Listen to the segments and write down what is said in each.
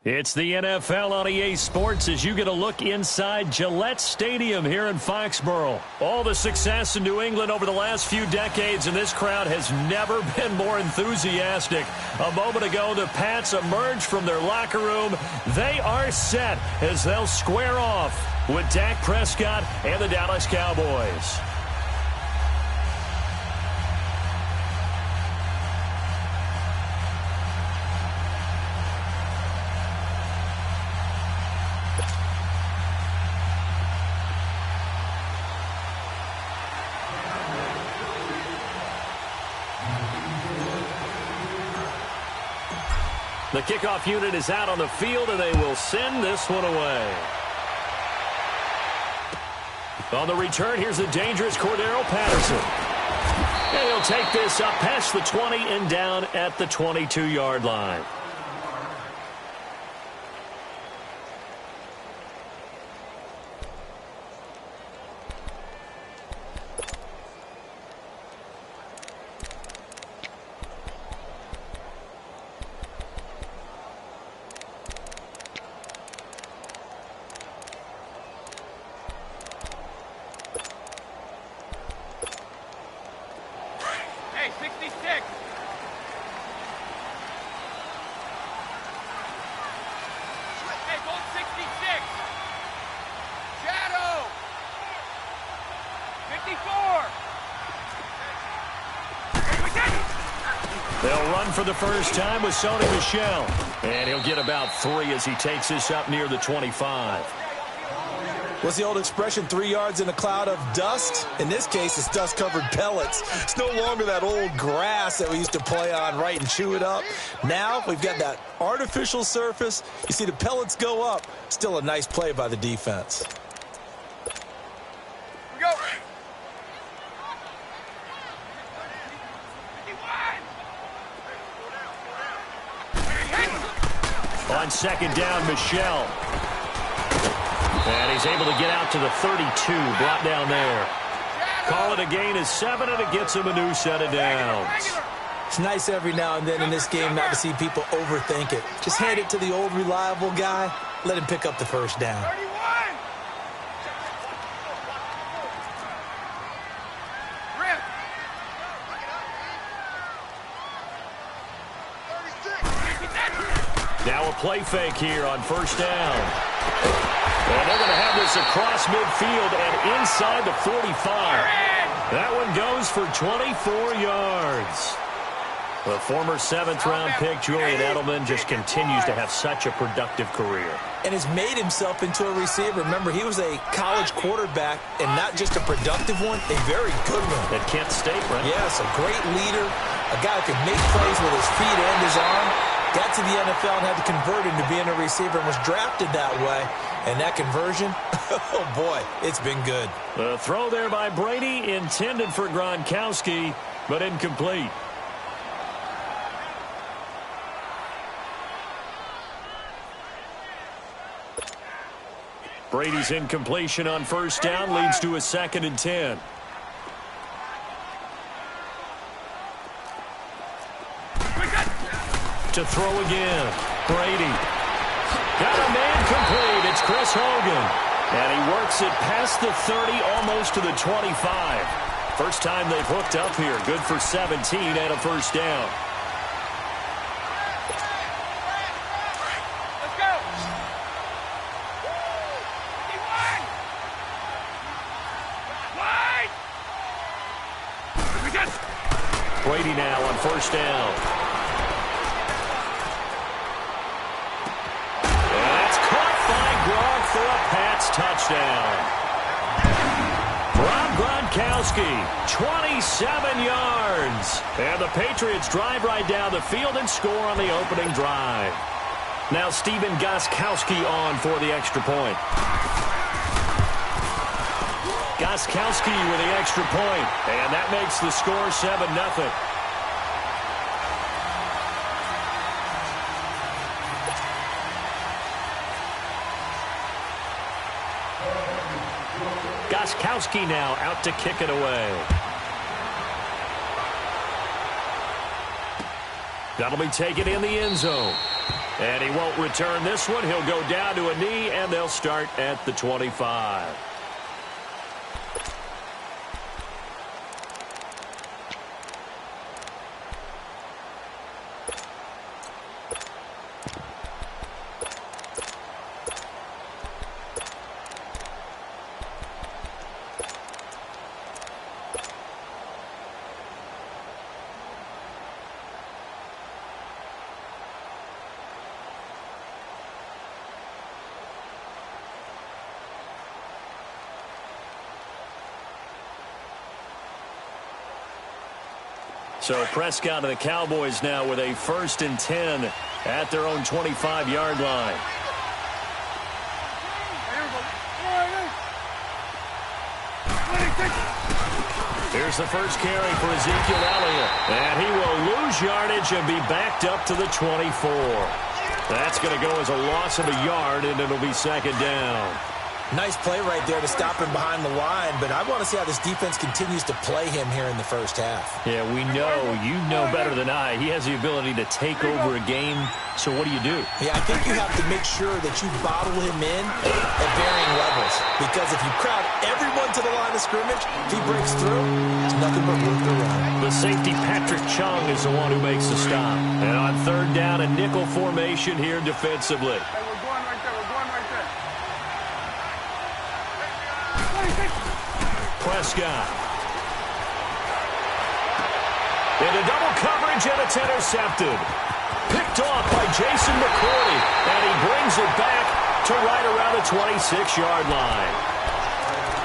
It's the NFL on EA Sports as you get a look inside Gillette Stadium here in Foxborough. All the success in New England over the last few decades, and this crowd has never been more enthusiastic. A moment ago, the Pats emerged from their locker room. They are set as they'll square off with Dak Prescott and the Dallas Cowboys. The kickoff unit is out on the field, and they will send this one away. On the return, here's the dangerous Cordero Patterson. And he'll take this up past the 20 and down at the 22-yard line. They'll run for the first time with Sony Michel. And he'll get about 3 as he takes this up near the 25. What's the old expression, 3 yards in a cloud of dust? In this case, it's dust-covered pellets. It's no longer that old grass that we used to play on, right, and chew it up. Now we've got that artificial surface. You see the pellets go up. Still a nice play by the defense. On second down, Michel. And he's able to get out to the 32, brought down there. Call it a gain of 7, and it gets him a new set of downs. It's nice every now and then in this game not to see people overthink it. Just hand it to the old reliable guy. Let him pick up the first down. Now a play fake here on first down. And they're going to have this across midfield and inside the 45. That one goes for 24 yards. The former 7th-round pick, Julian Edelman, just continues to have such a productive career. And has made himself into a receiver. Remember, he was a college quarterback, and not just a productive one, a very good one. At Kent State, right? Yes, a great leader, a guy who could make plays with his feet and his arm. Got to the NFL and had to convert into being a receiver and was drafted that way. And that conversion, oh boy, it's been good. The throw there by Brady, intended for Gronkowski, but incomplete. Brady's incompletion on first down leads to a 2nd and 10. To throw again. Brady. Got a man complete. It's Chris Hogan. And he works it past the 30, almost to the 25. First time they've hooked up here. Good for 17 and a first down. Brady now on first down. And that's caught by Gronk for a Pats touchdown. Rob Gronkowski, 27 yards. And the Patriots drive right down the field and score on the opening drive. Now Stephen Gostkowski on for the extra point. Gostkowski with the extra point, and that makes the score 7-0. Gostkowski now out to kick it away. That'll be taken in the end zone. And he won't return this one. He'll go down to a knee, and they'll start at the 25. So Prescott and the Cowboys now with a 1st and 10 at their own 25-yard line. Here's the first carry for Ezekiel Elliott. And he will lose yardage and be backed up to the 24. That's going to go as a loss of a yard, and it'll be 2nd down. Nice play right there to stop him behind the line, but I want to see how this defense continues to play him here in the first half. Yeah, we know. You know better than I. He has the ability to take over a game, so what do? Yeah, I think you have to make sure that you bottle him in at varying levels, because if you crowd everyone to the line of scrimmage, if he breaks through, it's nothing but room to run. The safety, Patrick Chung, is the one who makes the stop. And on 3rd down, a nickel formation here defensively. Prescott. Into double coverage, and it's intercepted. Picked off by Jason McCourty, and he brings it back to right around the 26-yard line.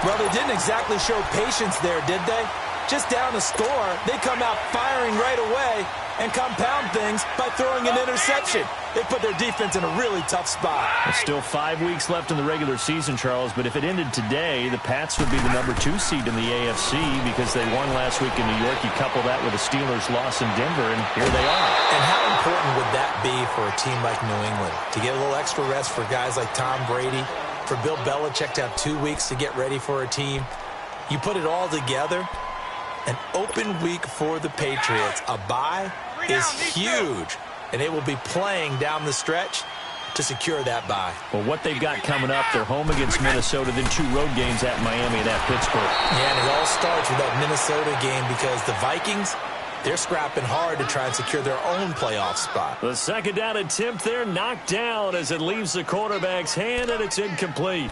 Well, they didn't exactly show patience there, did they? Just down a score, they come out firing right away and compound things by throwing an interception. They put their defense in a really tough spot. There's still 5 weeks left in the regular season, Charles, but if it ended today, the Pats would be the number 2 seed in the AFC because they won last week in New York. You couple that with the Steelers' loss in Denver, and here they are. And how important would that be for a team like New England? To get a little extra rest for guys like Tom Brady, for Bill Belichick to have 2 weeks to get ready for a team. You put it all together, an open week for the Patriots. A bye is huge, and they will be playing down the stretch to secure that bye. Well, what they've got coming up, they're home against Minnesota, then 2 road games at Miami and at Pittsburgh. Yeah, and it all starts with that Minnesota game because the Vikings, they're scrapping hard to try and secure their own playoff spot. The 2nd down attempt there knocked down as it leaves the quarterback's hand, and it's incomplete.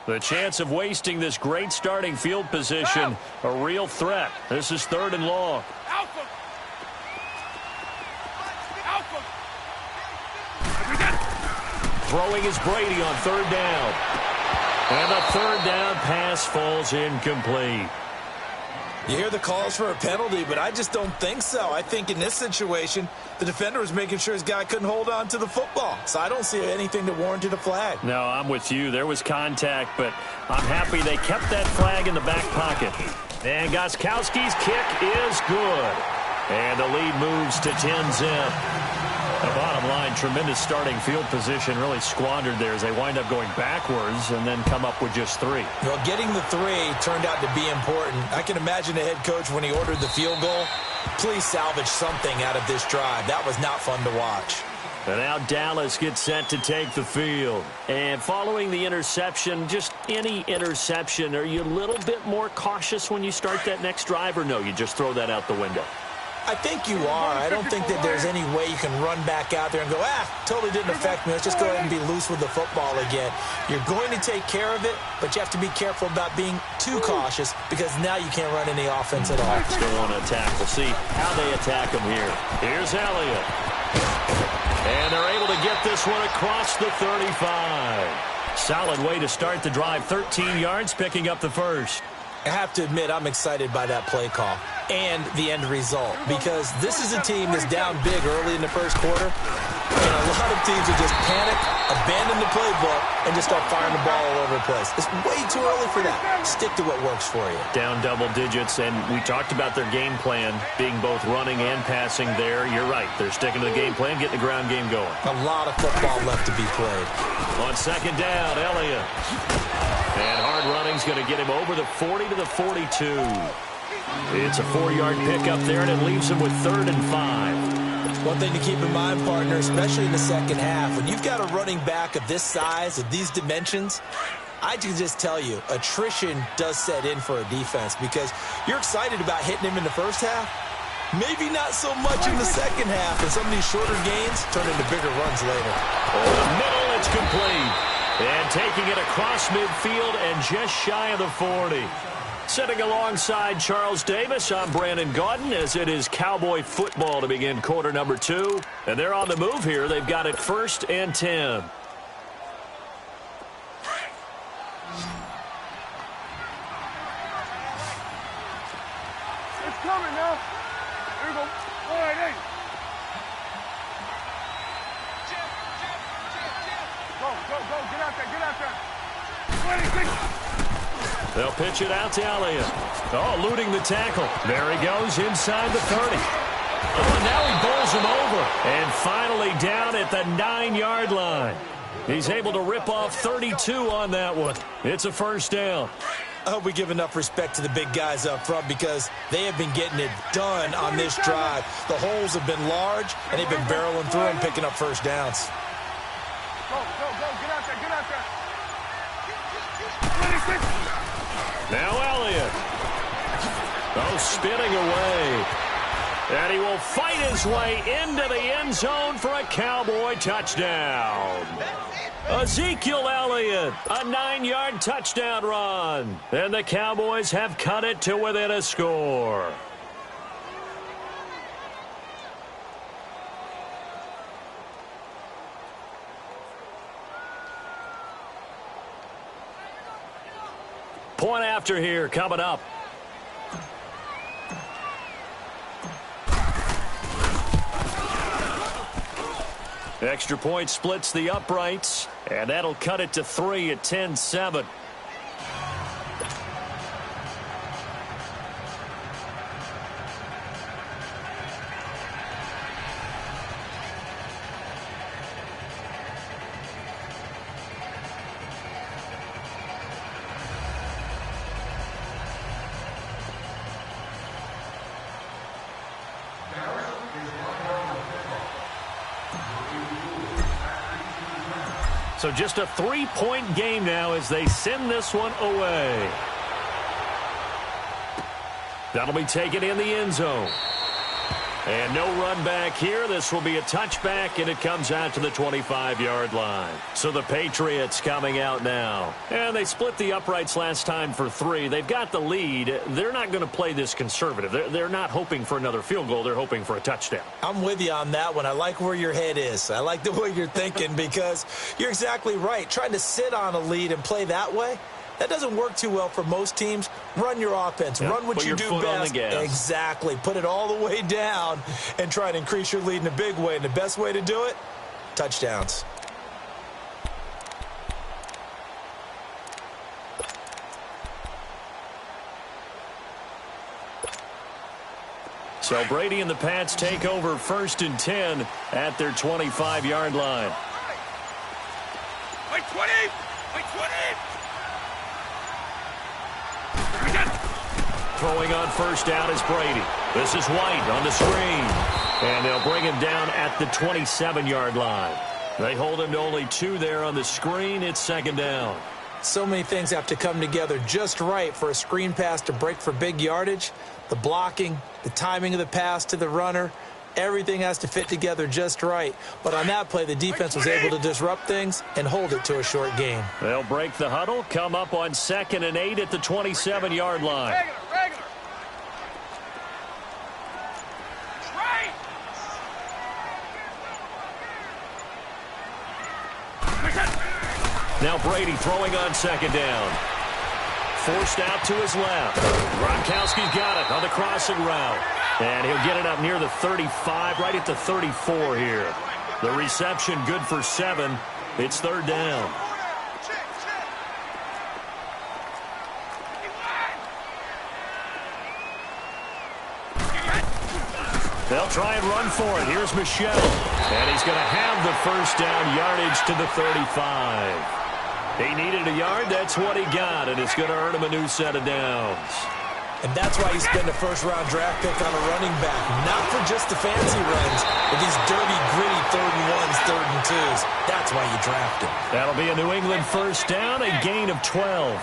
The chance of wasting this great starting field position, a real threat. This is 3rd and long. Throwing is Brady on 3rd down. And the 3rd down pass falls incomplete. You hear the calls for a penalty, but I just don't think so. I think in this situation, the defender was making sure his guy couldn't hold on to the football. So I don't see anything that warranted a flag. No, I'm with you. There was contact, but I'm happy they kept that flag in the back pocket. And Gostkowski's kick is good. And the lead moves to 10-zip. The bottom line, tremendous starting field position, really squandered there as they wind up going backwards and then come up with just 3. Well, getting the 3 turned out to be important. I can imagine the head coach when he ordered the field goal. Please salvage something out of this drive. That was not fun to watch. And now Dallas gets set to take the field. And following the interception, just any interception, are you a little bit more cautious when you start that next drive, or no, you just throw that out the window? I think you are. I don't think that there's any way you can run back out there and go, totally didn't affect me. Let's just go ahead and be loose with the football again. You're going to take care of it, but you have to be careful about being too cautious because now you can't run any offense at all. Still want to attack. We'll see how they attack him here. Here's Elliott. And they're able to get this one across the 35. Solid way to start the drive. 13 yards, picking up the first. I have to admit, I'm excited by that play call and the end result because this is a team that's down big early in the first quarter, and a lot of teams will just panic, abandon the playbook, and just start firing the ball all over the place. It's way too early for that. Stick to what works for you. Down double digits, and we talked about their game plan being both running and passing there. You're right. They're sticking to the game plan, getting the ground game going. A lot of football left to be played. On 2nd down, Elliott. And hard running gain's going to get him over the 40 to the 42. It's a 4-yard pickup there, and it leaves him with 3rd and 5. One thing to keep in mind, partner, especially in the second half, when you've got a running back of this size, of these dimensions, I can just tell you, attrition does set in for a defense because you're excited about hitting him in the first half. Maybe not so much in the second half, and some of these shorter gains turn into bigger runs later. Over the middle, it's complete. And taking it across midfield and just shy of the 40. Sitting alongside Charles Davis, I'm Brandon Gaudin, as it is Cowboy football to begin quarter number 2. And they're on the move here. They've got it 1st and 10. It's coming now. Here we go. All right, hey. Go. Get out there. 26. They'll pitch it out to Elliott. Oh, eluding the tackle. There he goes inside the 30. Oh, now he bowls him over. And finally down at the 9-yard line. He's able to rip off 32 on that one. It's a 1st down. I hope we give enough respect to the big guys up front because they have been getting it done on this drive. The holes have been large, and they've been barreling through them, picking up 1st downs. Go. Get out there. 26. Now Elliott. Oh, spinning away. And he will fight his way into the end zone for a Cowboy touchdown. Ezekiel Elliott, a 9-yard touchdown run. And the Cowboys have cut it to within a score. Point after here coming up. Extra point splits the uprights, and that'll cut it to 3 at 10-7. So just a 3-point game now as they send this one away. That'll be taken in the end zone. And no run back here. This will be a touchback, and it comes out to the 25-yard line. So the Patriots coming out now. And they split the uprights last time for 3. They've got the lead. They're not going to play this conservative. They're not hoping for another field goal. They're hoping for a touchdown. I'm with you on that one. I like where your head is. I like the way you're thinking because you're exactly right. Trying to sit on a lead and play that way, that doesn't work too well for most teams. Run your offense. Yep. Run what you do best. Exactly. Put it all the way down and try to increase your lead in a big way. And the best way to do it, touchdowns. So Brady and the Pats take over 1st and 10 at their 25-yard line. Wait, 20. Throwing on 1st down is Brady. This is White on the screen. And they'll bring him down at the 27-yard line. They hold him to only 2 there on the screen. It's 2nd down. So many things have to come together just right for a screen pass to break for big yardage. The blocking, the timing of the pass to the runner, everything has to fit together just right. But on that play, the defense was able to disrupt things and hold it to a short gain. They'll break the huddle, come up on 2nd and 8 at the 27-yard line. Regular. Right. Now Brady throwing on 2nd down. Forced out to his left. Gronkowski's got it on the crossing route. And he'll get it up near the 35, right at the 34 here. The reception good for 7. It's 3rd down. They'll try and run for it. Here's Michel. And he's going to have the 1st down, yardage to the 35. He needed a yard. That's what he got, and it's going to earn him a new set of downs. And that's why you spend a first-round draft pick on a running back, not for just the fancy runs, but these dirty, gritty 3rd and 1s, 3rd and 2s. That's why you draft him. That'll be a New England first down, a gain of 12.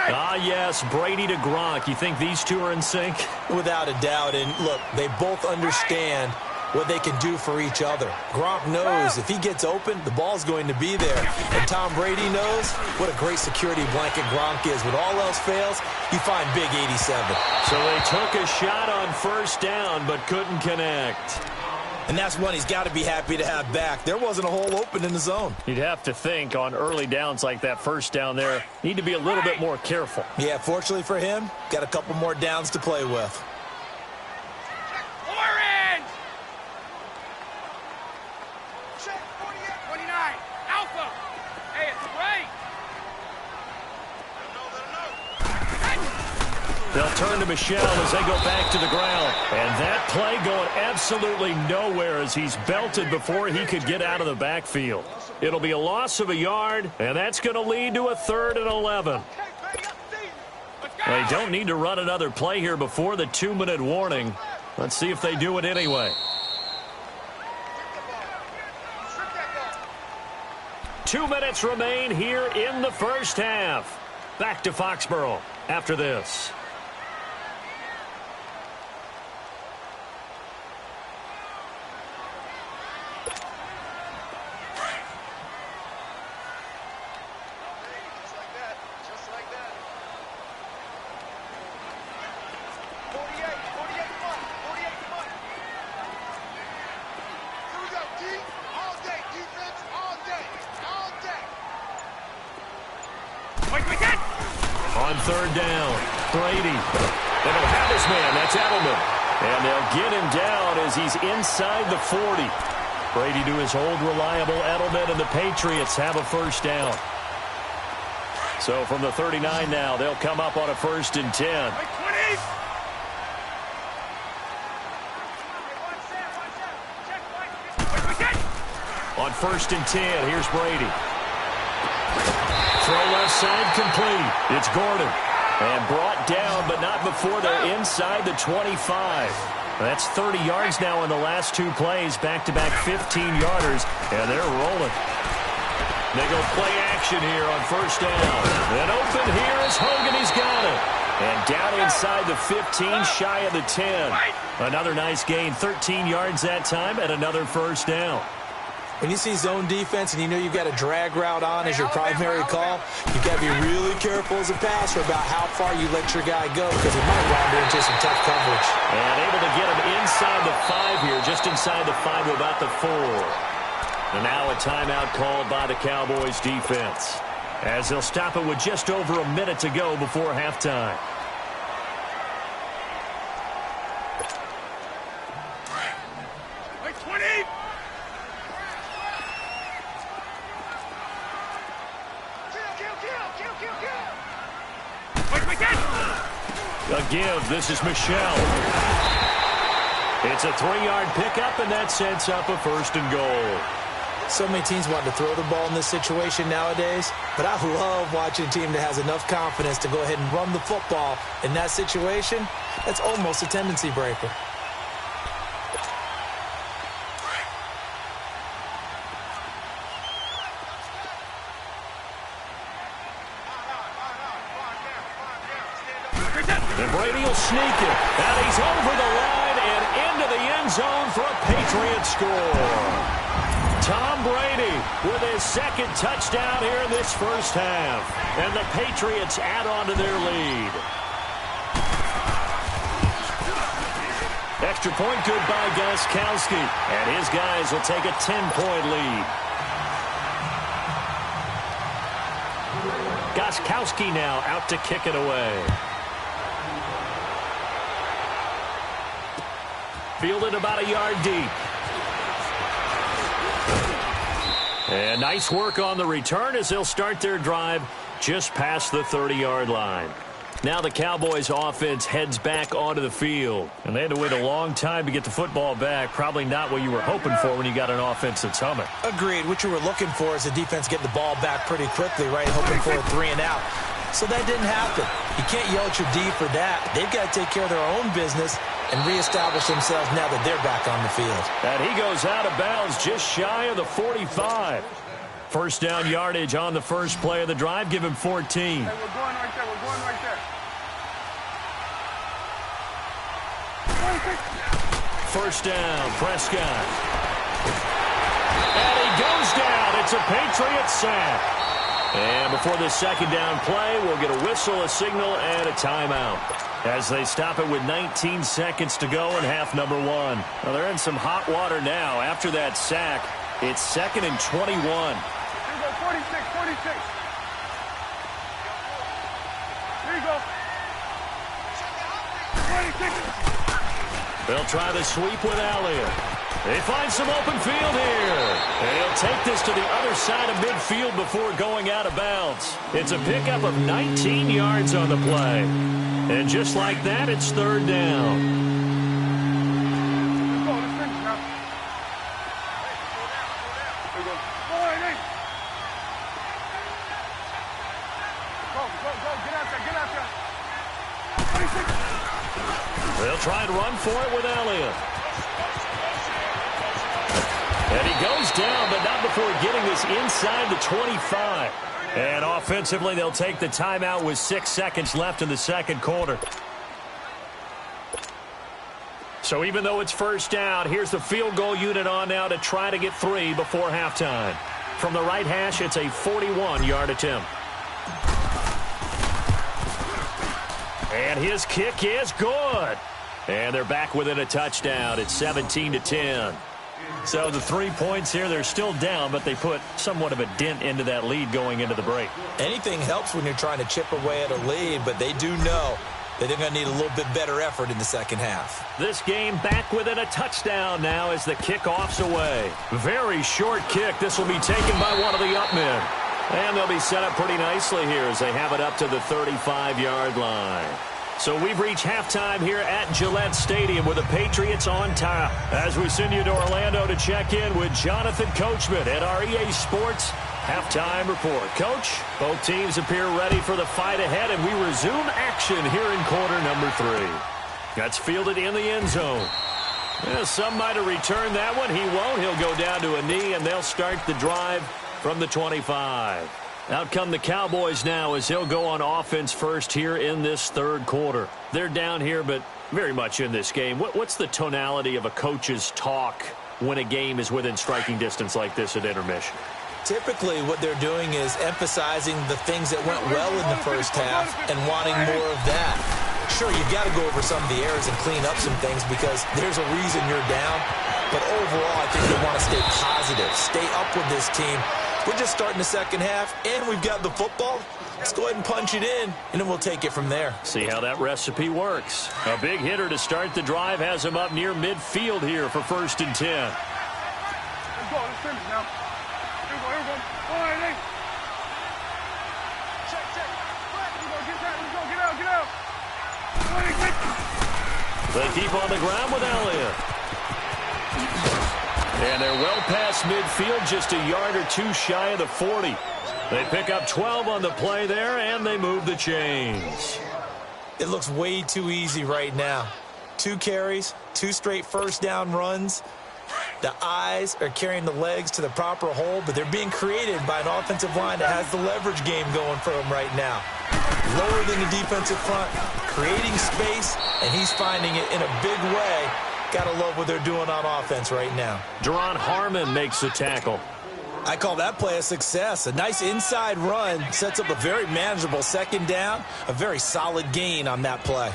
Ah, yes, Brady to Gronk. You think these two are in sync? Without a doubt. And, look, they both understand what they can do for each other. Gronk knows if he gets open, the ball's going to be there. And Tom Brady knows what a great security blanket Gronk is. When all else fails, you find big 87. So they took a shot on first down but couldn't connect. And that's one he's got to be happy to have back. There wasn't a hole open in the zone. You'd have to think on early downs like that first down there, need to be a little bit more careful. Yeah, fortunately for him, got a couple more downs to play with. Orange! Check 29. Alpha! Hey, it's right! They'll turn to Michelle as they go back to the ground. And that play going absolutely nowhere as he's belted before he could get out of the backfield. It'll be a loss of a yard, and that's going to lead to a 3rd and 11. They don't need to run another play here before the 2-minute warning. Let's see if they do it anyway. 2 minutes remain here in the first half. Back to Foxborough after this. On 3rd down, Brady. They don't have his man. That's Edelman. And they'll get him down as he's inside the 40. Brady to his old reliable Edelman, and the Patriots have a first down. So from the 39 now, they'll come up on a 1st and 10. On 1st and 10, here's Brady. Throw left side complete. It's Gordon. And brought down, but not before they're inside the 25. That's 30 yards now in the last 2 plays. Back-to-back 15-yarders, and they're rolling. They go play action here on 1st down. And open here is Hogan. He's got it. And down inside the 15, shy of the 10. Another nice gain, 13 yards that time, and another first down. When you see zone defense and you know you've got a drag route on as your primary call, you've got to be really careful as a passer about how far you let your guy go because he might wander into some tough coverage. And able to get him inside the 5 here, just inside the 5 to about the 4. And now a timeout called by the Cowboys defense as they'll stop it with just over a minute to go before halftime. A give. This is Michelle. It's a 3-yard pickup, and that sets up a 1st and goal. So many teams want to throw the ball in this situation nowadays, but I love watching a team that has enough confidence to go ahead and run the football. In that situation, that's almost a tendency breaker. And Brady will sneak it. And he's over the line and into the end zone for a Patriot score. Tom Brady with his 2nd touchdown here in this first half. And the Patriots add on to their lead. Extra point good by Gostkowski. And his guys will take a 10-point lead. Gostkowski now out to kick it away. Fielded about a yard deep. And nice work on the return as they'll start their drive just past the 30-yard line. Now the Cowboys offense heads back onto the field. And they had to wait a long time to get the football back. Probably not what you were hoping for when you got an offense that's humming. Agreed. What you were looking for is the defense getting the ball back pretty quickly, right? Hoping for a 3 and out. So that didn't happen. You can't yell at your D for that. They've got to take care of their own business and reestablish themselves now that they're back on the field. And he goes out of bounds just shy of the 45. First down yardage on the first play of the drive. Give him 14. Hey, we're going right there. We're going right there. First down, Prescott. And he goes down. It's a Patriots sack. And before this second down play, we'll get a whistle, a signal, and a timeout as they stop it with 19 seconds to go in half number 1. Well, they're in some hot water now. After that sack, it's 2nd and 21. Here we go, 46, 46. Here you go. 26. They'll try the sweep with Elliott. They find some open field here. And he'll take this to the other side of midfield before going out of bounds. It's a pickup of 19 yards on the play. And just like that, it's 3rd down. Let's go, let's finish now. Here we go. Go, hey. Go, get out there, get out there. 26. They'll try and run for it with Elliott. And he goes down, but not before getting this inside the 25. And offensively, they'll take the timeout with 6 seconds left in the second quarter. So even though it's first down, here's the field goal unit on now to try to get 3 before halftime. From the right hash, it's a 41-yard attempt. And his kick is good. And they're back within a touchdown. It's 17-10. So the 3 points here, they're still down, but they put somewhat of a dent into that lead going into the break. Anything helps when you're trying to chip away at a lead, but they do know that they're going to need a little bit better effort in the second half. This game back within a touchdown now as the kickoff's away. Very short kick. This will be taken by one of the up men. And they'll be set up pretty nicely here as they have it up to the 35-yard line. So we've reached halftime here at Gillette Stadium with the Patriots on top. As we send you to Orlando to check in with Jonathan Coachman at our EA Sports Halftime Report. Coach, both teams appear ready for the fight ahead, and we resume action here in quarter number 3. That's fielded in the end zone. Yeah, some might have returned that one. He won't. He'll go down to a knee, and they'll start the drive from the 25. Out come the Cowboys now as he'll go on offense first here in this third quarter. They're down here, but very much in this game. What's the tonality of a coach's talk when a game is within striking distance like this at intermission? Typically, what they're doing is emphasizing the things that went well in the first half and wanting more of that. Sure, you've got to go over some of the errors and clean up some things because there's a reason you're down. But overall, I think they want to stay positive, stay up with this team. We're just starting the second half, and we've got the football. Let's go ahead and punch it in, and then we'll take it from there. See how that recipe works. A big hitter to start the drive has him up near midfield here for 1st and 10. Let's go, let's finish now. Here we go. All right, hey. Check. Here we go, get that. Let's go, get out. 26. They keep on the ground with Elliott. And they're well past midfield, just a yard or two shy of the 40. They pick up 12 on the play there, and they move the chains. It looks way too easy right now. 2 carries, 2 straight first down runs. The eyes are carrying the legs to the proper hole, but they're being created by an offensive line that has the leverage game going for them right now. Lower than the defensive front, creating space, and he's finding it in a big way. Gotta love what they're doing on offense right now. Deron Harmon makes the tackle. I call that play a success. A nice inside run sets up a very manageable second down. A very solid gain on that play.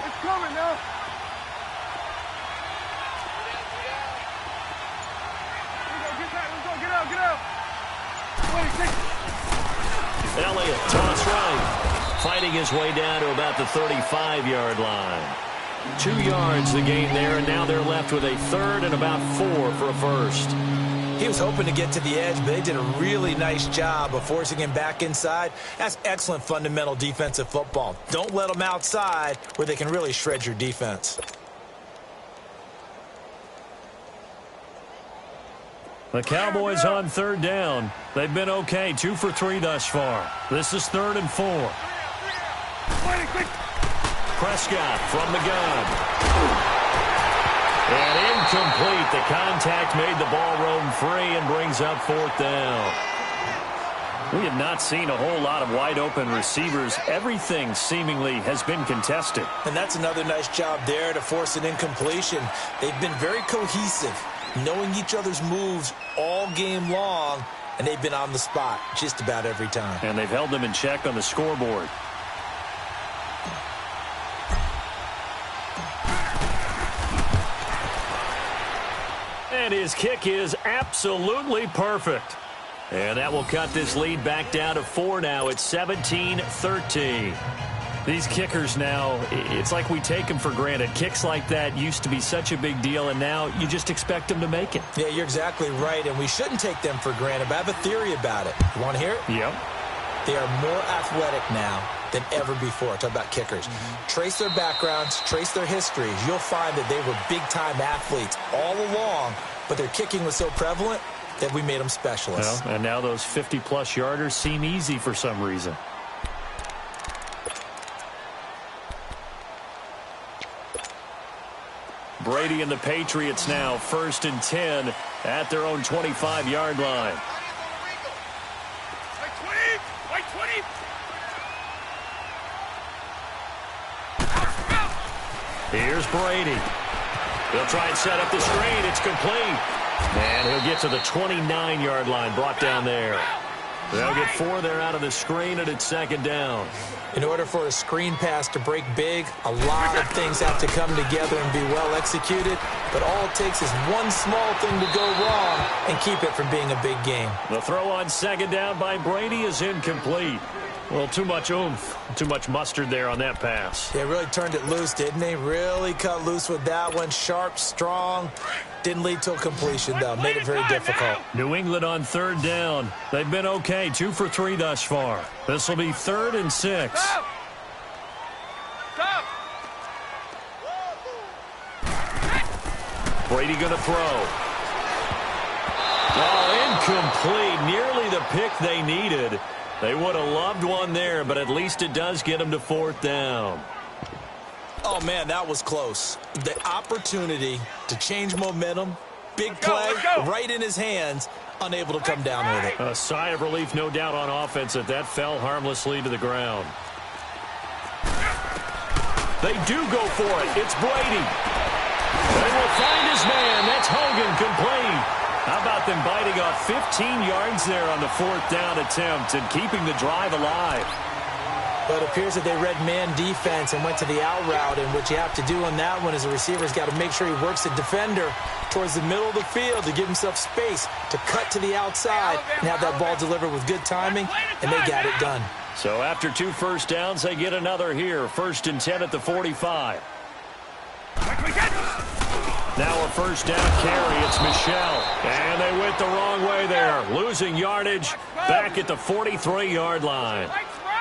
It's coming now. Get out. 26. Elliott, toss right. Fighting his way down to about the 35-yard line. 2 yards the gain there, and now they're left with a third and about 4 for a first. He was hoping to get to the edge, but they did a really nice job of forcing him back inside. That's excellent fundamental defensive football. Don't let them outside where they can really shred your defense. The Cowboys on third down. They've been okay, 2 for 3 thus far. This is 3rd and 4. Prescott from the gun. And incomplete. The contact made the ball roam free and brings up 4th down. We have not seen a whole lot of wide-open receivers. Everything seemingly has been contested. And that's another nice job there to force an incompletion. They've been very cohesive, knowing each other's moves all game long, and they've been on the spot just about every time. And they've held them in check on the scoreboard. And his kick is absolutely perfect. And that will cut this lead back down to 4 now. It's 17-13. These kickers now, it's like we take them for granted. Kicks like that used to be such a big deal, and now you just expect them to make it. Yeah, you're exactly right, and we shouldn't take them for granted. But I have a theory about it. You want to hear it? Yep. They are more athletic now than ever before. Talk about kickers. Trace their backgrounds, trace their histories. You'll find that they were big-time athletes all along, but their kicking was so prevalent that we made them specialists. Well, and now those 50-plus yarders seem easy for some reason. Brady and the Patriots now 1st and 10 at their own 25-yard line. Here's Brady. He'll try and set up the screen. It's complete. And he'll get to the 29-yard line, brought down there. They'll get 4 there out of the screen, and it's 2nd down. In order for a screen pass to break big, a lot of things have to come together and be well executed. But all it takes is one small thing to go wrong and keep it from being a big game. The throw on 2nd down by Brady is incomplete. Well, too much oomph, too much mustard there on that pass. They really turned it loose, didn't they? Really cut loose with that one. Sharp, strong. Didn't lead to a completion, though. Made it very difficult. New England on 3rd down. They've been okay, 2 for 3 thus far. This will be 3rd and 6. Stop. Stop. Brady going to throw. Oh, incomplete. Nearly the pick they needed. They would have loved one there, but at least it does get them to 4th down. Oh, man, that was close. The opportunity to change momentum, big play, right in his hands, unable to come down with it. A sigh of relief, no doubt, on offense that fell harmlessly to the ground. They do go for it. It's Brady. They will find his man. That's Hogan, complete. How about them biting off 15 yards there on the 4th down attempt and keeping the drive alive? But it appears that they read man defense and went to the out route, and what you have to do on that one is the receiver's got to make sure he works the defender towards the middle of the field to give himself space to cut to the outside and have that ball delivered with good timing, and they got it done. So after 2 first downs, they get another here. 1st and 10 at the 45. Now a 1st down carry. It's Michelle. And they went the wrong way there. Losing yardage back at the 43-yard line.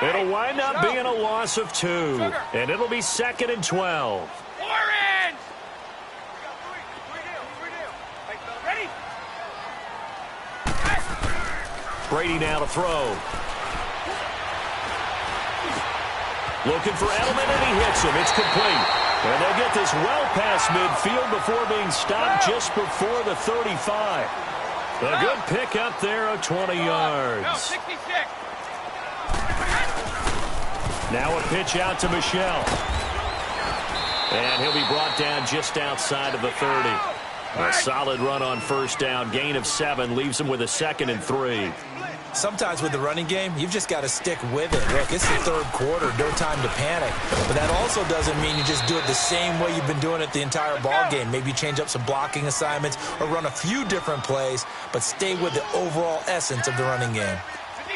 It'll wind up being a loss of 2. And it'll be 2nd and 12. Orange! Brady now to throw. Looking for Edelman, and he hits him. It's complete. And they'll get this well past midfield before being stopped just before the 35. A good pickup there of 20 yards. Now a pitch out to Michelle. And he'll be brought down just outside of the 30. A solid run on 1st down. Gain of 7 leaves him with a 2nd and 3. Sometimes with the running game, you've just got to stick with it. Look, it's the 3rd quarter, no time to panic. But that also doesn't mean you just do it the same way you've been doing it the entire ball game. Maybe change up some blocking assignments or run a few different plays, but stay with the overall essence of the running game.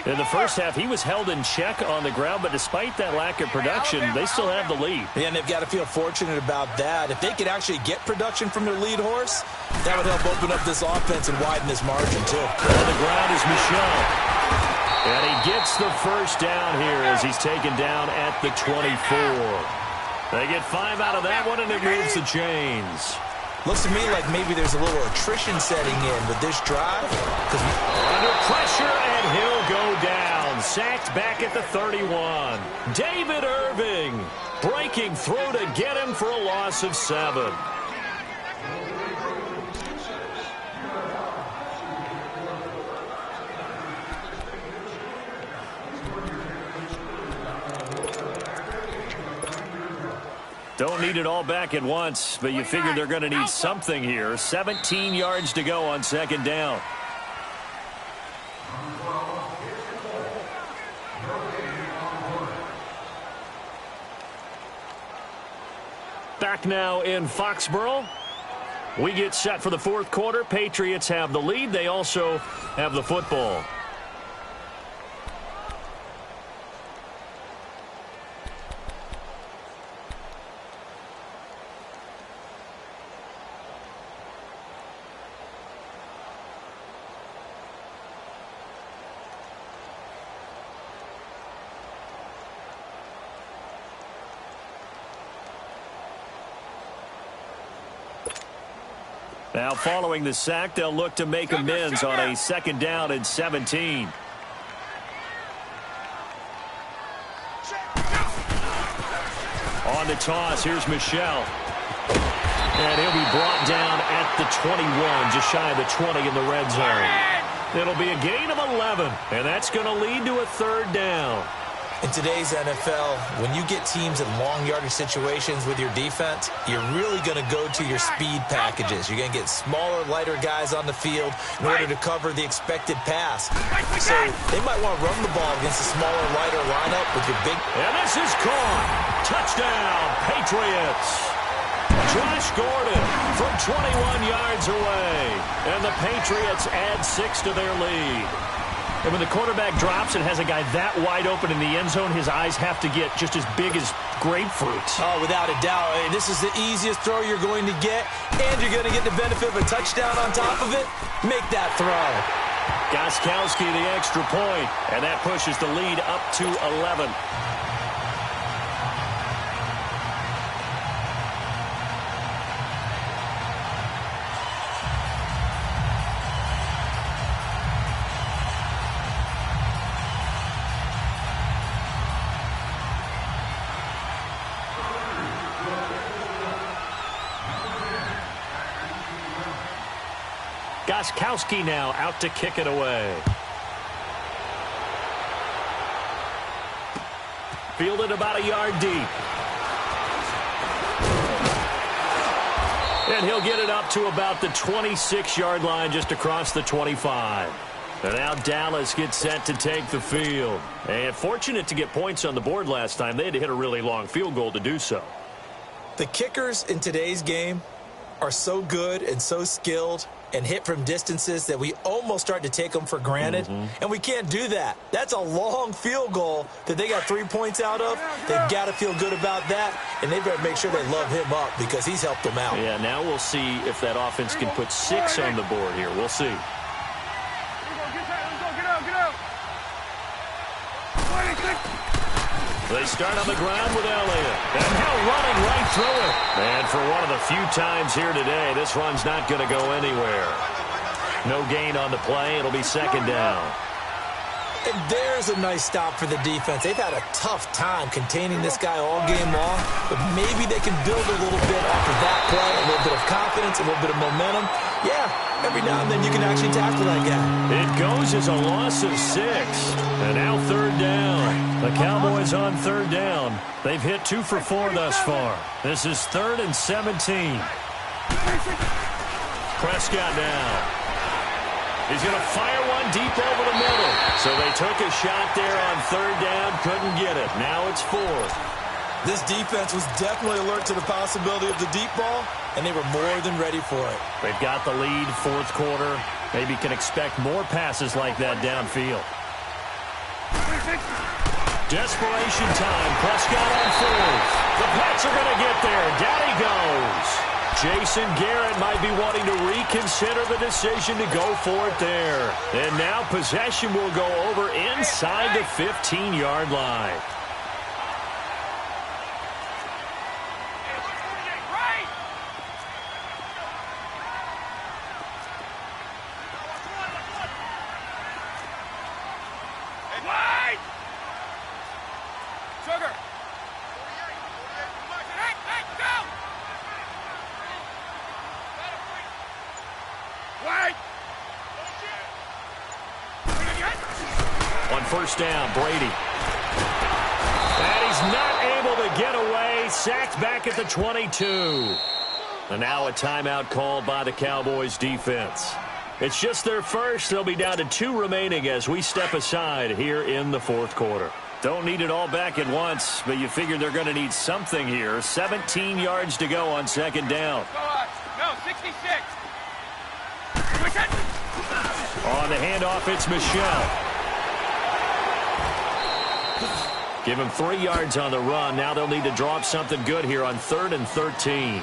In the first half, he was held in check on the ground, but despite that lack of production, they still have the lead. Yeah, and they've got to feel fortunate about that. If they could actually get production from their lead horse, that would help open up this offense and widen this margin, too. On the ground is Michel. And he gets the first down here as he's taken down at the 24. They get 5 out of that one, and it moves the chains. Looks to me like maybe there's a little attrition setting in with this drive. Under pressure, and he'll go down. Sacked back at the 31. David Irving breaking through to get him for a loss of 7. Don't need it all back at once, but you figure they're going to need something here. 17 yards to go on second down. Back now in Foxborough. We get set for the fourth quarter. Patriots have the lead. They also have the football. Now following the sack, they'll look to make amends on a second down and 17. On the toss, here's Michel. And he'll be brought down at the 21, just shy of the 20 in the red zone. It'll be a gain of 11, and that's going to lead to a third down. In today's NFL, when you get teams in long yardage situations with your defense, you're really going to go to your speed packages. You're going to get smaller, lighter guys on the field in order to cover the expected pass. So they might want to run the ball against a smaller, lighter lineup with your big... And this is caught. Touchdown, Patriots. Josh Gordon from 21 yards away. And the Patriots add 6 to their lead. And when the quarterback drops and has a guy that wide open in the end zone, his eyes have to get just as big as grapefruit. Oh, without a doubt. This is the easiest throw you're going to get, and you're going to get the benefit of a touchdown on top of it. Make that throw. Gostkowski the extra point, and that pushes the lead up to 11. Gostkowski now out to kick it away. Fielded about a yard deep. And he'll get it up to about the 26-yard line just across the 25. And now Dallas gets set to take the field. And fortunate to get points on the board last time. They had to hit a really long field goal to do so. The kickers in today's game are so good and so skilled and hit from distances that we almost start to take them for granted. And we can't do that. That's a long field goal that they got 3 points out of. They've got to feel good about that, and they better make sure they love him up because he's helped them out. Yeah, now we'll see if that offense can put 6 on the board here. We'll see. They start on the ground with Elliott. And now running right through it. And for one of the few times here today, this run's not going to go anywhere. No gain on the play. It'll be second down. And there's a nice stop for the defense. They've had a tough time containing this guy all game long, but maybe they can build a little bit off of that play, a little bit of confidence, a little bit of momentum. Yeah, every now and then you can actually tackle that guy. It goes as a loss of 6. And now third down. The Cowboys on third down. They've hit 2 for 4 thus far. This is 3rd and 17. Prescott now. He's going to fire one deep over the middle. So they took a shot there on third down, couldn't get it. Now it's 4th. This defense was definitely alert to the possibility of the deep ball, and they were more than ready for it. They've got the lead, fourth quarter. Maybe can expect more passes like that downfield. Desperation time. Prescott on fourth. The Pats are going to get there. Down he goes. Jason Garrett might be wanting to reconsider the decision to go for it there. And now possession will go over inside the 15-yard line. First down, Brady. And he's not able to get away. Sacked back at the 22. And now a timeout called by the Cowboys defense. It's just their first. They'll be down to 2 remaining as we step aside here in the fourth quarter. Don't need it all back at once, but you figure they're going to need something here. 17 yards to go on second down. No, 66. On the handoff, it's Michel. Give him 3 yards on the run. Now they'll need to draw up something good here on 3rd and 13.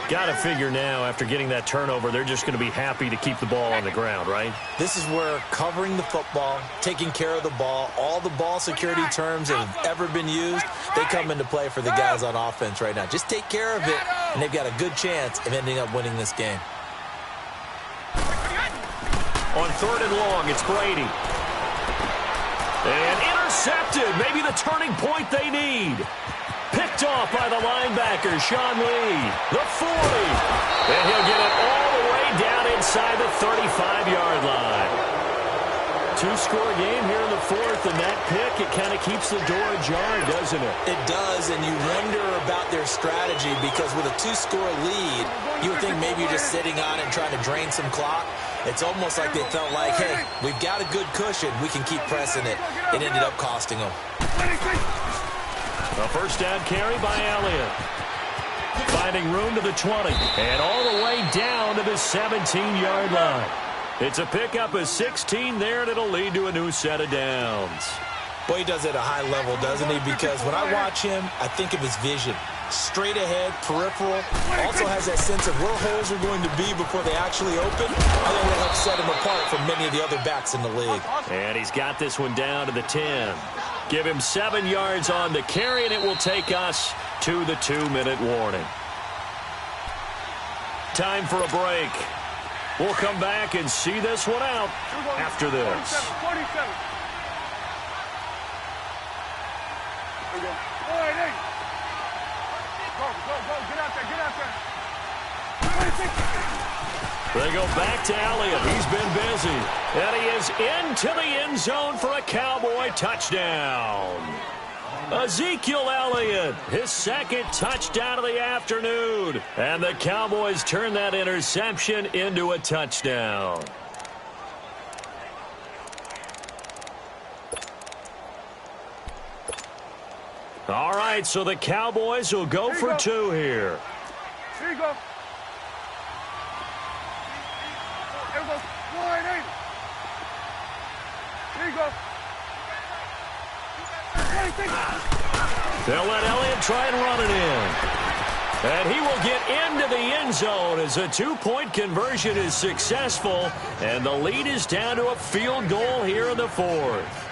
Got to figure now, after getting that turnover, they're just going to be happy to keep the ball on the ground, right? This is where covering the football, taking care of the ball, all the ball security terms that have ever been used, they come into play for the guys on offense right now. Just take care of it, and they've got a good chance of ending up winning this game. On 3rd and long, it's Brady. And intercepted. Maybe the turning point they need. Picked off by the linebacker, Sean Lee. The 40. And he'll get it all the way down inside the 35-yard line. 2-score game here in the fourth, and that pick, it kind of keeps the door ajar, doesn't it? It does, and you wonder about their strategy because with a 2-score lead, you would think maybe you're just sitting on it and trying to drain some clock. It's almost like they felt like, hey, we've got a good cushion. We can keep pressing it. It ended up costing them. A first down carry by Elliott. Finding room to the 20. And all the way down to the 17-yard line. It's a pickup of 16 there, and it'll lead to a new set of downs. Boy, he does it at a high level, doesn't he? Because when I watch him, I think of his vision. Straight ahead, peripheral. Also has that sense of where holes are going to be before they actually open. I think that helps set him apart from many of the other backs in the league. And he's got this one down to the 10. Give him 7 yards on the carry, and it will take us to the 2-minute warning. Time for a break. We'll come back and see this one out after this. 47. They go back to Elliott. He's been busy. And he is into the end zone for a Cowboy touchdown. Ezekiel Elliott, his second touchdown of the afternoon. And the Cowboys turn that interception into a touchdown. All right, so the Cowboys will go for 2 here. Here you go. Here we go. 180. Here you go. They'll let Elliott try and run it in. And he will get into the end zone as a 2-point conversion is successful. And the lead is down to a field goal here in the fourth.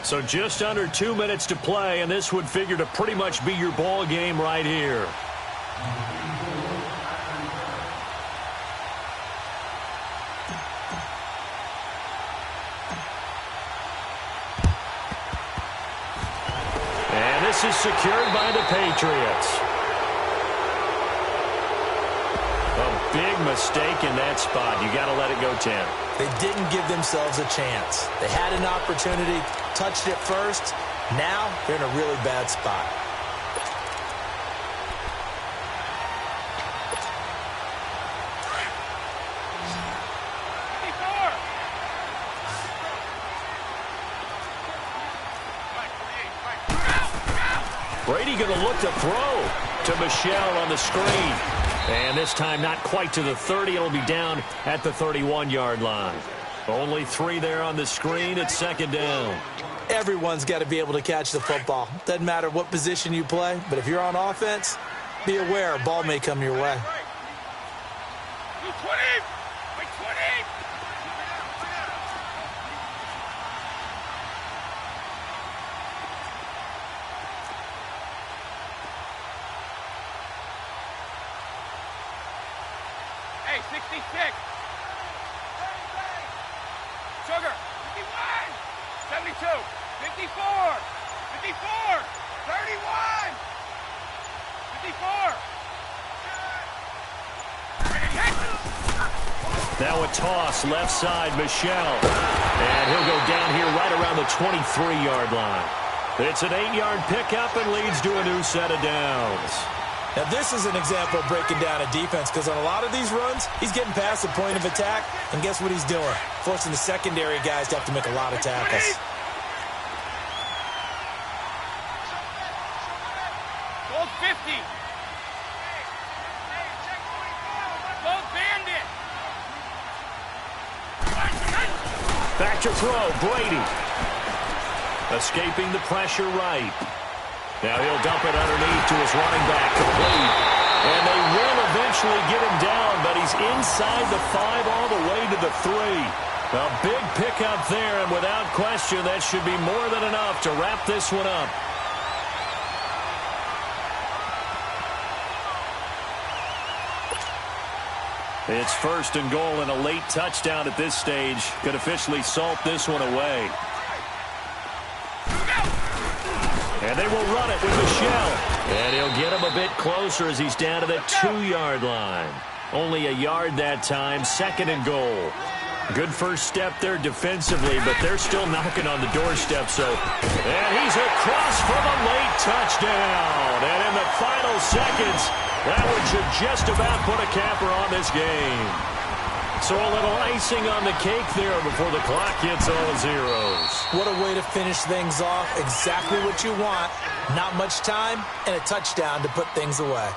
So just under 2 minutes to play, and this would figure to pretty much be your ball game right here. And this is secured by the Patriots. A big mistake in that spot. You got to let it go 10. They didn't give themselves a chance. They had an opportunity, touched it first. Now they're in a really bad spot. Brady going to look to throw to Michelle on the screen. And this time not quite to the 30. It'll be down at the 31-yard line. Only 3 there on the screen. It's second down. Everyone's got to be able to catch the football. Doesn't matter what position you play, but if you're on offense, be aware a ball may come your way. 20! 20! Hey, 66! Sugar! 51! 72! 54! 54! 31! 54! Now a toss left side, Michelle. And he'll go down here right around the 23-yard line. It's an 8-yard pickup and leads to a new set of downs. Now this is an example of breaking down a defense, because on a lot of these runs, he's getting past the point of attack, and guess what he's doing? Forcing the secondary guys to have to make a lot of tackles. Gold 50! Gold bandit! Back to throw, Brady. Escaping the pressure right. Now he'll dump it underneath to his running back, complete. And they will eventually get him down, but he's inside the 5 all the way to the 3. A big pickup there, and without question, that should be more than enough to wrap this one up. It's first and goal, and a late touchdown at this stage could officially salt this one away. And they will run it with Michelle. And he'll get him a bit closer as he's down to the 2-yard line. Only a yard that time, second and goal. Good first step there defensively, but they're still knocking on the doorstep. And he's across for the late touchdown. And in the final seconds, that one should just about put a capper on this game. So a little icing on the cake there before the clock hits all zeros. What a way to finish things off. Exactly what you want. Not much time and a touchdown to put things away.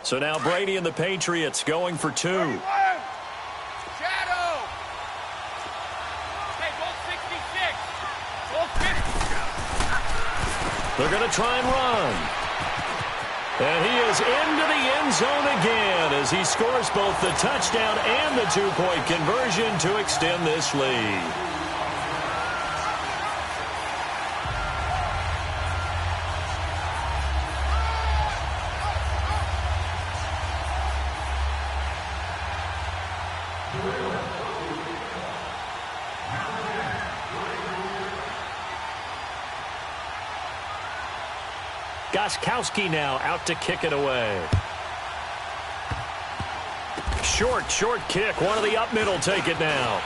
So now Brady and the Patriots going for 2. Shadow! Hey, goal 66! Goal 50! They're going to try and run. And he is into the end zone again as he scores both the touchdown and the 2-point conversion to extend this lead. Gostkowski now out to kick it away. Short kick. One of the up middle take it now.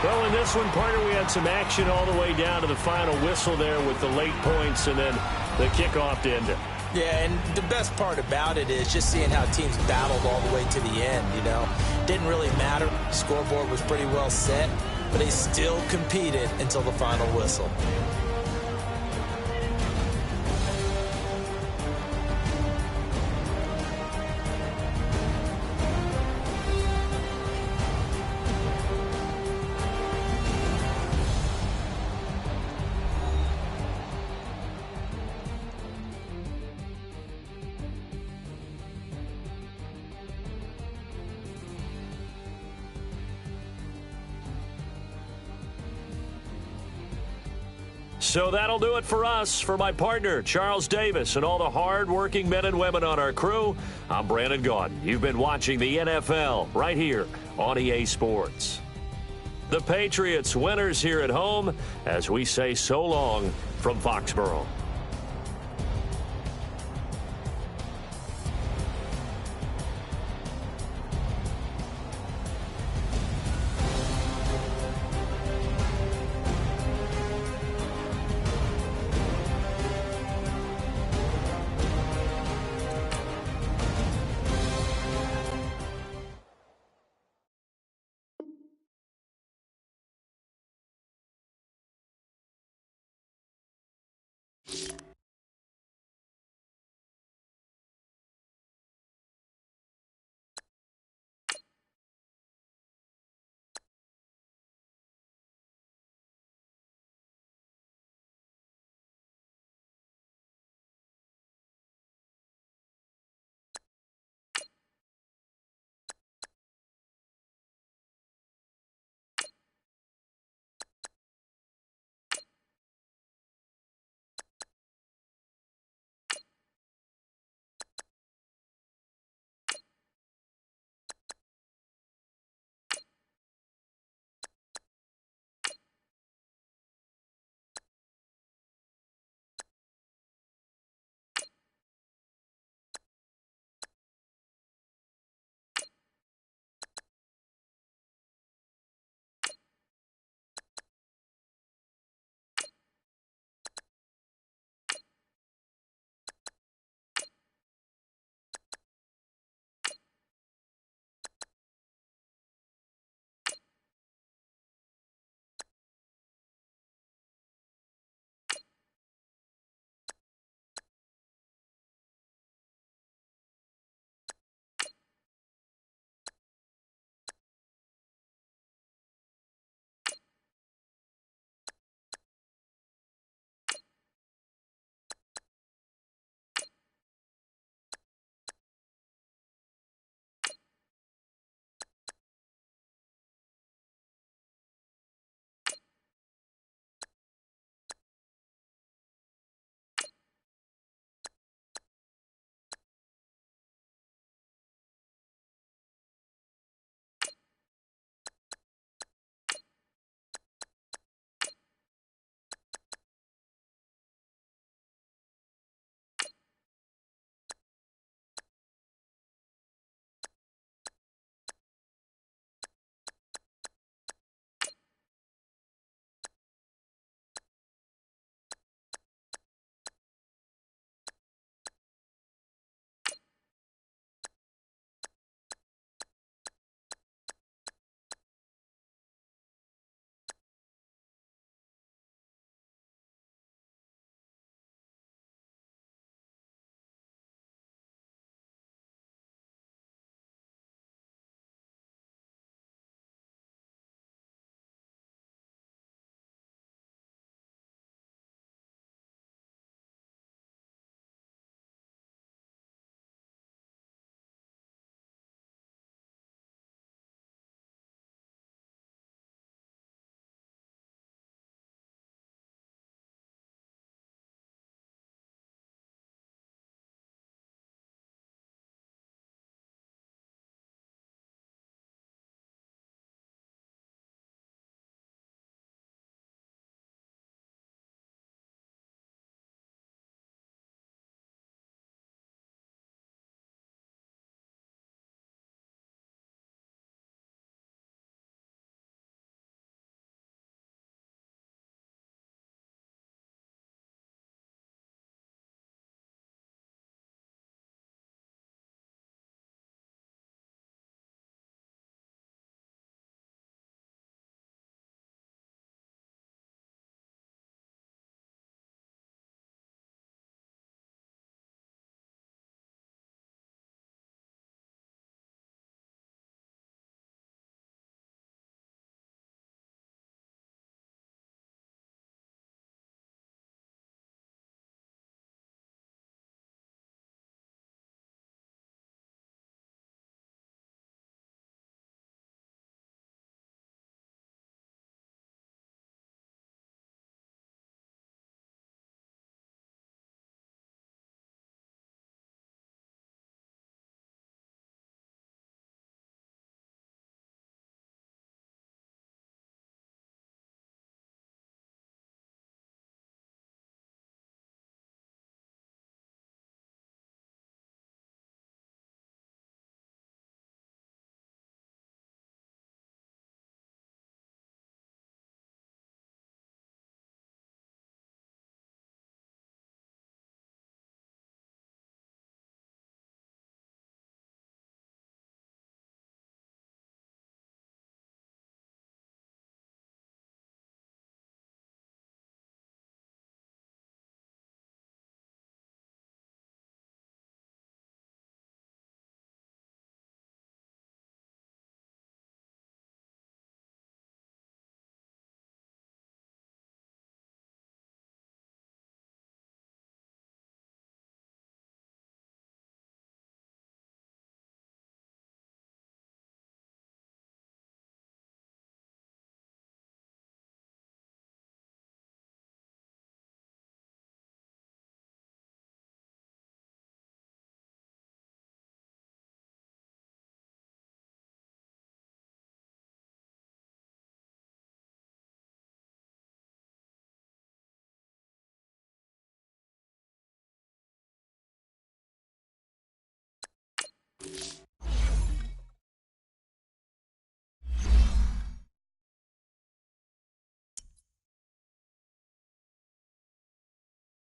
Well, in this one, partner, we had some action all the way down to the final whistle there with the late points and then the kickoff to end it. Yeah, and the best part about it is just seeing how teams battled all the way to the end, you know. Didn't really matter. The scoreboard was pretty well set, but they still competed until the final whistle. So that'll do it for us. For my partner, Charles Davis, and all the hard-working men and women on our crew, I'm Brandon Gaudin. You've been watching the NFL right here on EA Sports. The Patriots winners here at home as we say so long from Foxborough.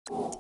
you